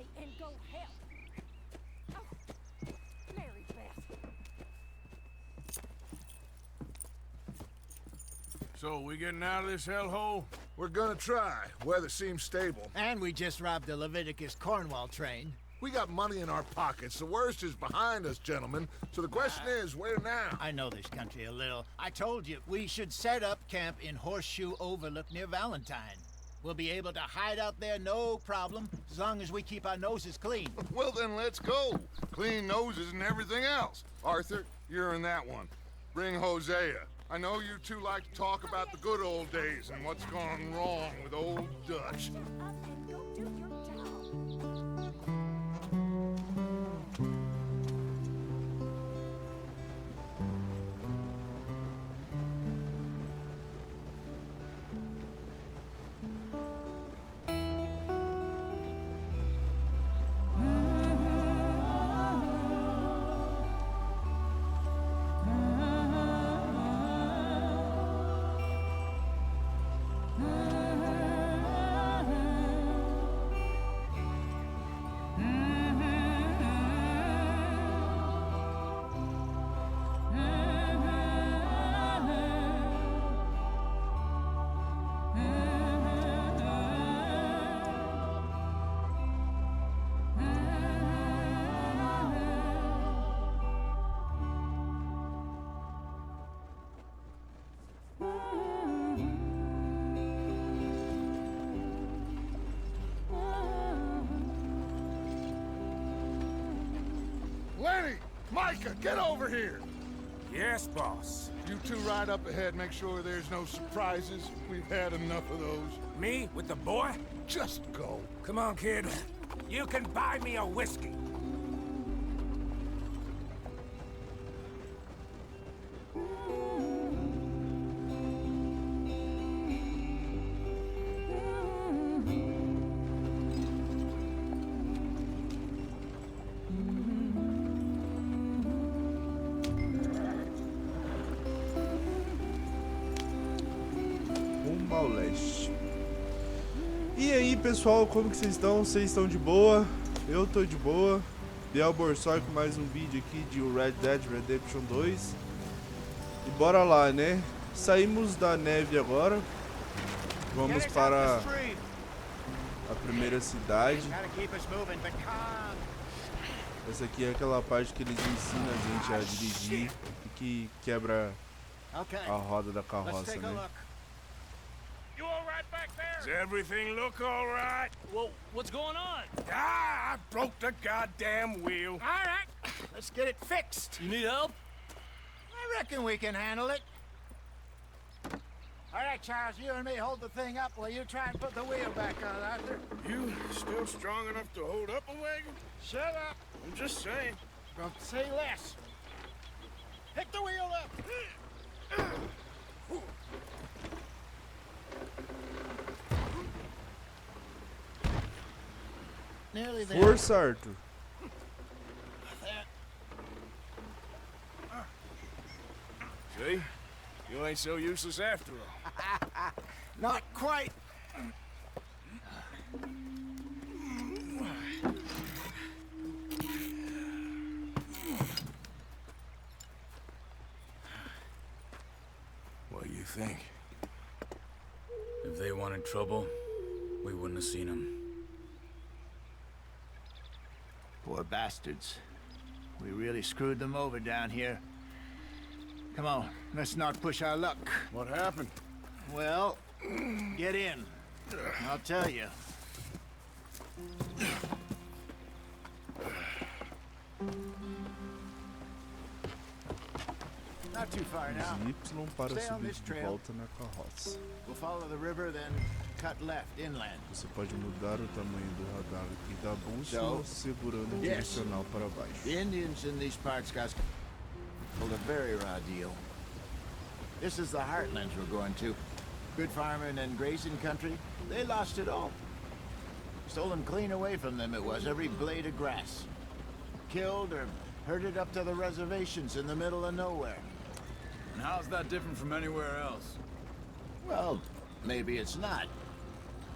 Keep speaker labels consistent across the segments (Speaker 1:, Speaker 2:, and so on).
Speaker 1: away and go help. Oh, Mary Beth.
Speaker 2: So, we getting out of this hellhole?
Speaker 3: We're gonna try. Weather seems stable.
Speaker 4: And we just robbed the Leviticus Cornwall train.
Speaker 3: We got money in our pockets. The worst is behind us, gentlemen. So the question is, where now?
Speaker 4: I know this country a little. I told you, we should set up camp in Horseshoe Overlook near Valentine. We'll be able to hide out there, no problem, as long as we keep our noses clean.
Speaker 5: Well, then let's go. Clean noses and everything else. Arthur, you're in that one. Bring Hosea. I know you two like to talk about the good old days and what's gone wrong with old Dutch.
Speaker 1: Up and go do your job.
Speaker 5: Lenny! Micah, get over here!
Speaker 2: Yes, boss.
Speaker 5: You two ride up ahead, make sure there's no surprises. We've had enough of those.
Speaker 2: Me with the boy?
Speaker 5: Just go.
Speaker 2: Come on, kid. You can buy me a whiskey.
Speaker 6: Rumo ao leste. E aí, pessoal, como que vocês estão? Vocês estão de boa? Eu tô de boa. Biel Borsoi com mais um vídeo aqui de Red Dead Redemption 2. E bora lá, né? Saímos da neve agora. Vamos para a primeira cidade. Essa aqui é aquela parte que eles ensinam a gente a dirigir e que quebra a roda da carroça, né?
Speaker 2: You all right back there? Does everything look all right?
Speaker 7: Well, what's going on?
Speaker 2: Ah, I broke the goddamn wheel.
Speaker 4: All right, let's get it fixed.
Speaker 7: You need help?
Speaker 4: I reckon we can handle it. All right, Charles, you and me hold the thing up while you try and put the wheel back on, Arthur.
Speaker 2: You still strong enough to hold up a wagon?
Speaker 4: Shut up.
Speaker 2: I'm just saying.
Speaker 4: Don't say less. Pick the wheel up. Nearly there.
Speaker 6: Força, Arthur.
Speaker 2: See? You ain't so useless after all.
Speaker 4: Not quite.
Speaker 2: What do you think?
Speaker 7: If they wanted trouble, we wouldn't have seen them.
Speaker 4: Poor bastards. We really screwed them over down here. Come on, let's not push our luck.
Speaker 2: What happened?
Speaker 4: Well, get in. I'll tell you. Not too far now.
Speaker 6: Y para
Speaker 4: Stay on
Speaker 6: subir
Speaker 4: this
Speaker 6: de
Speaker 4: trail.
Speaker 6: volta na carroça.
Speaker 4: We'll follow the river, then cut left inland.
Speaker 6: Você pode mudar o tamanho do radar aqui da bússola
Speaker 4: So,
Speaker 6: segurando o
Speaker 4: yes.
Speaker 6: direcional para baixo.
Speaker 4: The Indians in these parts got told a very raw deal. This is the heartlands we're going to. Good farming and grazing country. They lost it all. Stolen clean away from them it was, every blade of grass. Killed or herded up to the reservations in the middle of nowhere.
Speaker 7: And how's that different from anywhere else?
Speaker 4: Well, maybe it's not.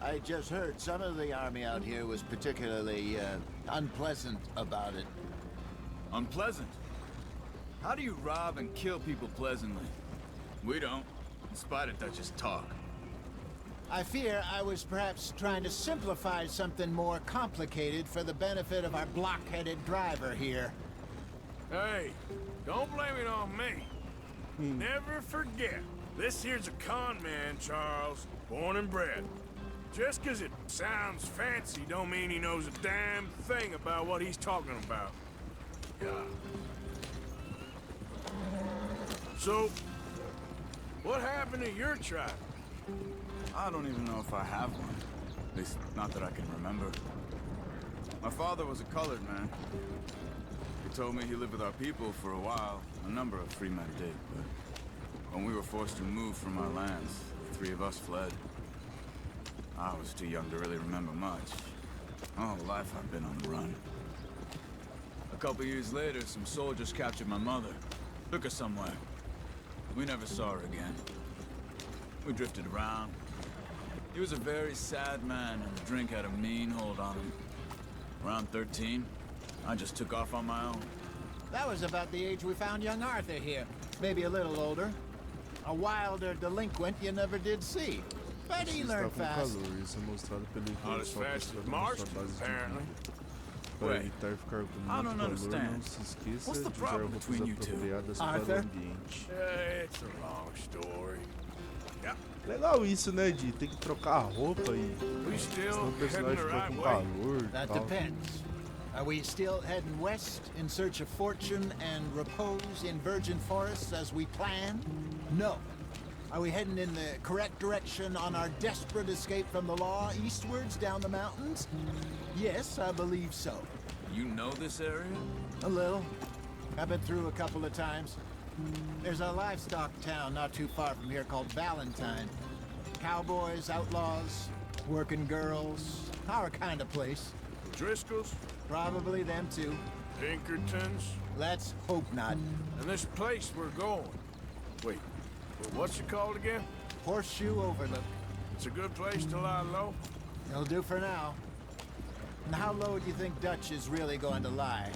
Speaker 4: I just heard some of the army out here was particularly unpleasant about it.
Speaker 7: Unpleasant? How do you rob and kill people pleasantly? We don't, in spite of Dutch's talk.
Speaker 4: I fear I was perhaps trying to simplify something more complicated for the benefit of our block-headed driver here.
Speaker 2: Hey, don't blame it on me. Never forget, this here's a con man, Charles, born and bred. Just 'cause it sounds fancy don't mean he knows a damn thing about what he's talking about. Yeah. So, what happened to your tribe?
Speaker 7: I don't even know if I have one. At least, not that I can remember. My father was a colored man. He told me he lived with our people for a while. A number of free men did, but when we were forced to move from our lands, the 3 of us fled. I was too young to really remember much. All life I've been on the run. A couple years later, some soldiers captured my mother. Took her somewhere. We never saw her again. We drifted around. He was a very sad man, and drink had a mean hold on him. Around 13, I just took off on my own.
Speaker 4: That was about the age we found young Arthur here. Maybe a little older. A wilder delinquent you never did see. But he learned fast.
Speaker 6: Isso é mostrado pelo
Speaker 2: Not as fast as Marston, apparently.
Speaker 6: Para
Speaker 7: Wait,
Speaker 6: evitar ficar com
Speaker 7: I
Speaker 6: muito
Speaker 7: don't
Speaker 6: calor,
Speaker 7: understand.
Speaker 6: não se esqueça
Speaker 7: What's the
Speaker 6: de usar
Speaker 7: problem
Speaker 6: roupas
Speaker 7: between you two?
Speaker 6: apropriadas para o
Speaker 4: Arthur?
Speaker 6: ambiente.
Speaker 2: It's a long story. Yeah,
Speaker 6: Legal isso, né, de ter que trocar a roupa e
Speaker 2: we
Speaker 6: senão
Speaker 2: still
Speaker 6: o
Speaker 2: heading
Speaker 6: personagem
Speaker 2: the
Speaker 6: fica
Speaker 2: right
Speaker 6: com
Speaker 2: way.
Speaker 6: calor e
Speaker 4: That
Speaker 6: tal.
Speaker 4: depends. Are we still heading west in search of fortune and repose in virgin forests as we planned? No. Are we heading in the correct direction on our desperate escape from the law eastwards down the mountains? Yes, I believe so.
Speaker 7: You know this area?
Speaker 4: A little. I've been through a couple of times. There's a livestock town not too far from here called Valentine. Cowboys, outlaws, working girls, our kind of place.
Speaker 2: Driscoll's,
Speaker 4: Probably them too.
Speaker 2: Pinkertons,
Speaker 4: Let's hope not.
Speaker 2: and this place we're going. Wait, what's it called again?
Speaker 4: Horseshoe Overlook.
Speaker 2: It's a good place to lie low.
Speaker 4: It'll do for now. And how low do you think Dutch is really going to lie?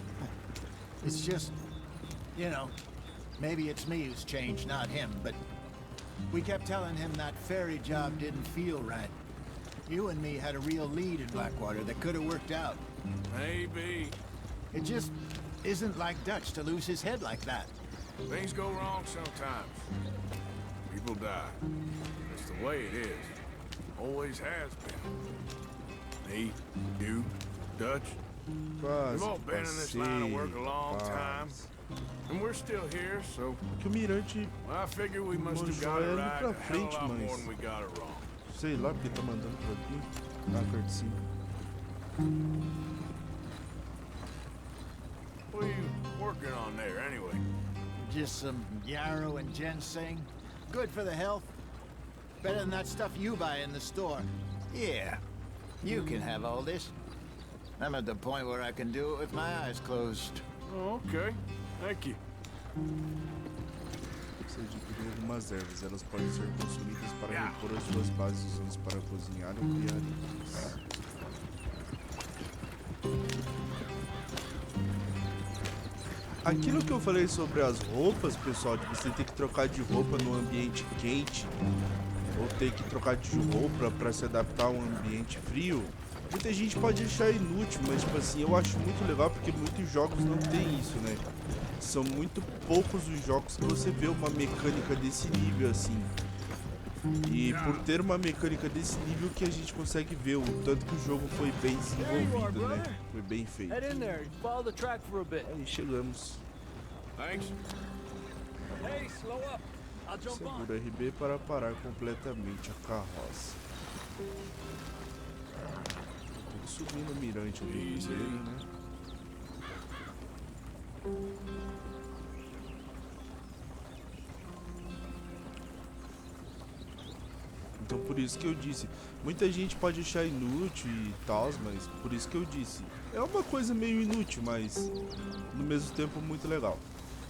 Speaker 4: It's just, you know, maybe it's me who's changed, not him, but we kept telling him that ferry job didn't feel right. You and me had a real lead in Blackwater that could have worked out.
Speaker 2: Maybe.
Speaker 4: It just isn't like Dutch to lose his head like that.
Speaker 2: Things go wrong sometimes. People die. It's the way it is. Always has been. Me, you, Dutch.
Speaker 6: Quase
Speaker 2: We've all been in this line of work a long time.
Speaker 6: quase.
Speaker 2: And we're still here, so
Speaker 6: Que o Mirante,
Speaker 2: well, I figure we must have got it right a hell of a lot more than we got it wrong.
Speaker 6: sei lá porque tá mandando por aqui. Ah, cartezinha.
Speaker 2: What are you working on there, anyway?
Speaker 4: Just some yarrow and ginseng. Good for the health. Better than that stuff you buy in the store. Yeah, you can have all this. I'm at the point where I can do it with my eyes closed.
Speaker 2: Oh, okay. Thank you.
Speaker 6: Você adquirir algumas ervas, elas podem ser consumidas para repor as suas bases usadas para cozinhar ou criar itens. Aquilo que eu falei sobre as roupas, pessoal, de você ter que trocar de roupa no ambiente quente, ou ter que trocar de roupa para se adaptar a um ambiente frio, muita gente pode achar inútil, mas tipo assim, eu acho muito legal porque muitos jogos não tem isso, né? São muito poucos os jogos que você vê uma mecânica desse nível assim. E por ter uma mecânica desse nível que a gente consegue ver o tanto que o jogo foi bem desenvolvido, né? Foi bem feito.
Speaker 8: Head in there. Follow the track for a bit.
Speaker 6: Aí chegamos.
Speaker 2: Thanks.
Speaker 8: Hey, slow up. I'll jump on.
Speaker 6: Segura RB para parar completamente a carroça. Tem que subir no mirante ali primeiro, né? Então por isso que eu disse, muita gente pode achar inútil e tal, mas por isso que eu disse, é uma coisa meio inútil, mas no mesmo tempo muito legal.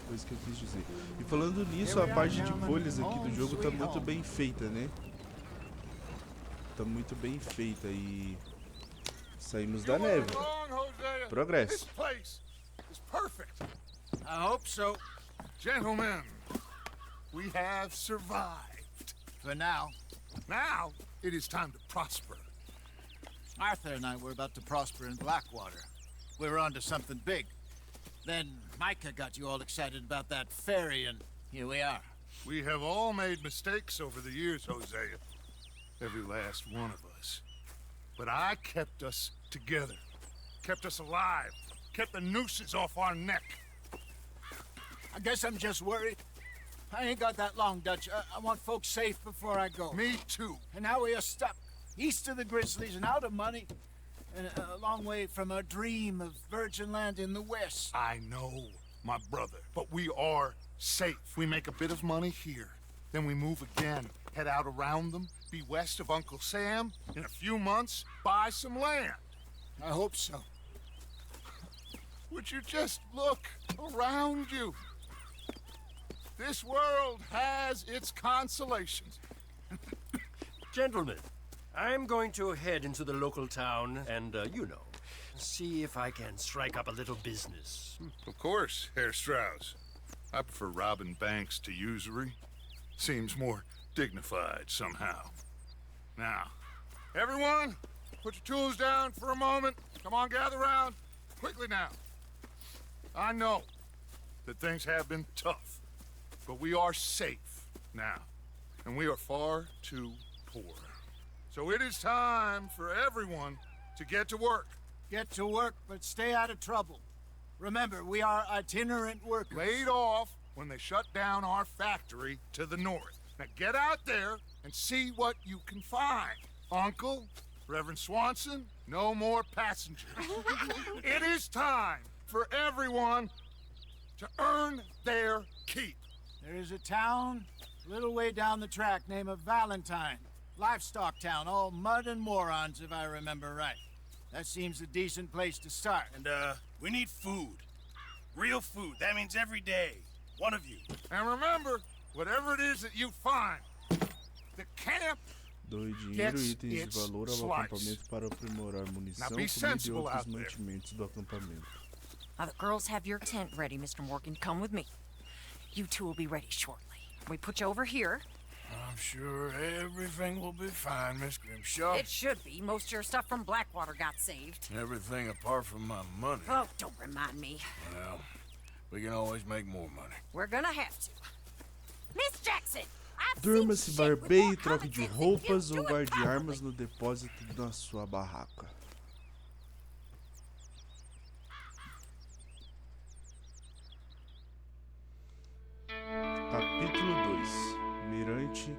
Speaker 6: Foi isso que eu quis dizer. E falando nisso, a parte de folhas aqui do jogo tá muito bem feita, né? tá muito bem feita e saímos da neve. Progresso.
Speaker 5: This place is perfect.
Speaker 4: I hope so.
Speaker 5: Gentlemen, we have survived.
Speaker 4: For now.
Speaker 5: Now, it is time to prosper.
Speaker 4: Arthur and I were about to prosper in Blackwater. We were onto something big. Then Micah got you all excited about that ferry, and here we are.
Speaker 5: We have all made mistakes over the years, Hosea. Every last one of us. But I kept us together. Kept us alive. Kept the nooses off our neck.
Speaker 4: I guess I'm just worried. I ain't got that long, Dutch. I want folks safe before I go.
Speaker 5: Me too.
Speaker 4: And now we are stuck, east of the Grizzlies and out of money, and a long way from our dream of virgin land in the west.
Speaker 5: I know, my brother, but we are safe. We make a bit of money here, then we move again, head out around them, be west of Uncle Sam, in a few months, buy some land.
Speaker 4: I hope so.
Speaker 5: Would you just look around you? This world has its consolations.
Speaker 8: Gentlemen, I'm going to head into the local town and, see if I can strike up a little business.
Speaker 5: Of course, Herr Strauss. I prefer robbing banks to usury. Seems more dignified somehow. Now, everyone, put your tools down for a moment. Come on, gather round. Quickly now. I know that things have been tough, but we are safe now, and we are far too poor. So it is time for everyone to get to work.
Speaker 4: Get to work, but stay out of trouble. Remember, we are itinerant workers.
Speaker 5: Laid off when they shut down our factory to the north. Now get out there and see what you can find. Uncle, Reverend Swanson, no more passengers. It is time for everyone to earn their keep.
Speaker 4: There is a town a little way down the track named Valentine. Livestock town, all mud and morons, if I remember right. That seems a decent place to start.
Speaker 2: And, we need food. Real food. That means every day. One of you.
Speaker 5: And remember, whatever it is that you find, the camp
Speaker 6: Doe dinheiro
Speaker 5: gets
Speaker 6: e itens de
Speaker 5: its
Speaker 6: valor ao
Speaker 5: slice.
Speaker 6: acampamento para aprimorar munição,
Speaker 5: Now be
Speaker 6: comida e
Speaker 5: sensible
Speaker 6: outros
Speaker 5: out there.
Speaker 6: mantimentos do acampamento.
Speaker 1: Now, the girls have your tent ready, Mr. Morgan. Come with me. You two will be ready shortly. We put you over here.
Speaker 2: I'm sure everything will be fine, Miss Grimshaw.
Speaker 1: It should be. Most of your stuff from Blackwater got saved.
Speaker 2: Everything apart from my money.
Speaker 1: Oh, don't remind me.
Speaker 2: Well, we can always make more money.
Speaker 1: We're gonna have to. Miss Jackson! I've
Speaker 6: Durma,
Speaker 1: seen
Speaker 6: se
Speaker 1: shit with
Speaker 6: barbeie
Speaker 1: more
Speaker 6: e troque de
Speaker 1: politics than you
Speaker 6: roupas
Speaker 1: do
Speaker 6: ou
Speaker 1: in
Speaker 6: guarde
Speaker 1: public.
Speaker 6: armas no depósito da sua barraca. Capítulo 2. Mirante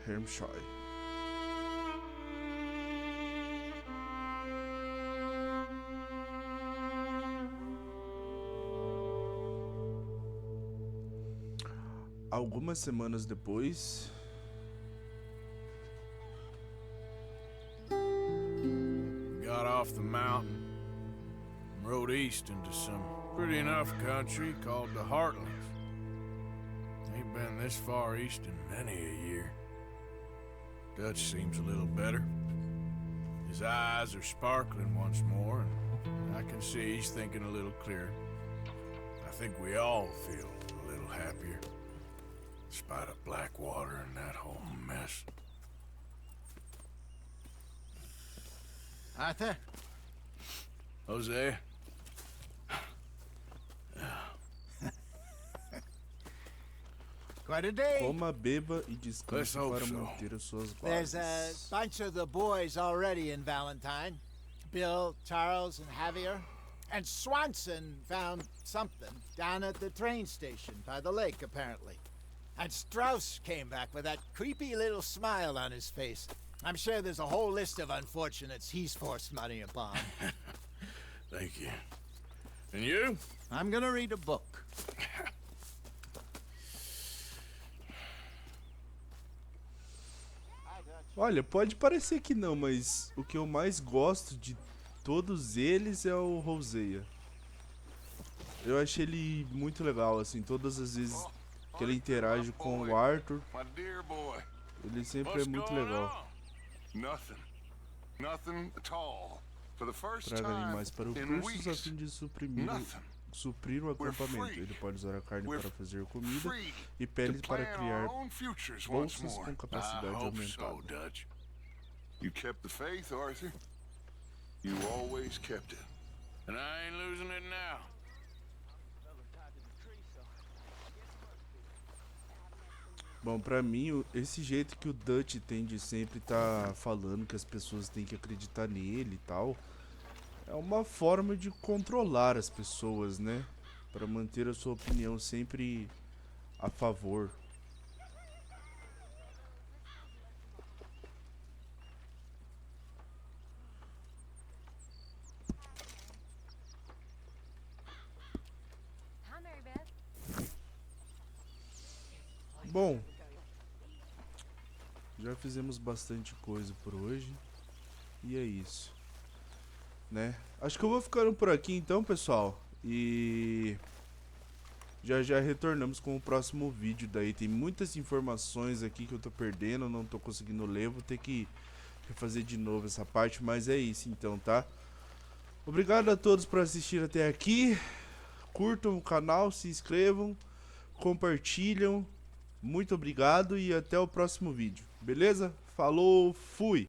Speaker 6: Hanshoi. Algumas semanas depois,
Speaker 2: We got off the mountain and rode east into some pretty enough country called the Heartlands. Ain't been this far east in many a year. Dutch seems a little better. His eyes are sparkling once more, and I can see he's thinking a little clearer. I think we all feel a little happier, despite of Blackwater and that whole mess.
Speaker 4: Arthur?
Speaker 2: Jose?
Speaker 4: Quite a day.
Speaker 6: coma, beba e descanse
Speaker 2: Let's hope
Speaker 6: para
Speaker 2: so.
Speaker 6: manter as suas
Speaker 4: There's a
Speaker 6: guardas.
Speaker 4: bunch of the boys already in Valentine. Bill, Charles, and Javier. And Swanson found something down at the train station by the lake, apparently. And Strauss came back with that creepy little smile on his face. I'm sure there's a whole list of unfortunates he's forced money upon.
Speaker 2: Thank you. And you?
Speaker 4: I'm gonna read a book.
Speaker 6: Olha, pode parecer que não, mas o que eu mais gosto de todos eles é o Hosea. Eu achei ele muito legal, assim, todas as vezes que ele interage com o Arthur,
Speaker 5: My dear boy.
Speaker 6: ele sempre é muito legal.
Speaker 5: Nothing. Nothing at all. For the first
Speaker 6: Traga
Speaker 5: time
Speaker 6: animais para o
Speaker 5: in
Speaker 6: curso a
Speaker 5: weeks.
Speaker 6: fim de
Speaker 5: Nothing.
Speaker 6: suprir o acampamento.
Speaker 5: free.
Speaker 6: Ele pode usar a carne
Speaker 5: We're
Speaker 6: para fazer comida
Speaker 5: free
Speaker 6: e
Speaker 5: to
Speaker 6: peles para
Speaker 5: plan
Speaker 6: criar
Speaker 5: our own futures once
Speaker 6: bolsas
Speaker 5: more.
Speaker 6: com capacidade
Speaker 5: I hope so,
Speaker 6: aumentada.
Speaker 5: Dutch. You kept the faith, Arthur. You always kept it.
Speaker 2: And I ain't losing it now.
Speaker 6: Bom, pra mim, esse jeito que o Dutch tem de sempre tá falando que as pessoas têm que acreditar nele e tal, é uma forma de controlar as pessoas, né? Pra manter a sua opinião sempre a favor. Bom, já fizemos bastante coisa por hoje e é isso, né? Acho que eu vou ficando por aqui então, pessoal, e já retornamos com o próximo vídeo. Daí tem muitas informações aqui que eu tô perdendo, não tô conseguindo ler, vou ter que refazer de novo essa parte, mas é isso então, tá? Obrigado a todos por assistir até aqui, curtam o canal, se inscrevam, compartilham. Muito obrigado e até o próximo vídeo, beleza? Falou, fui!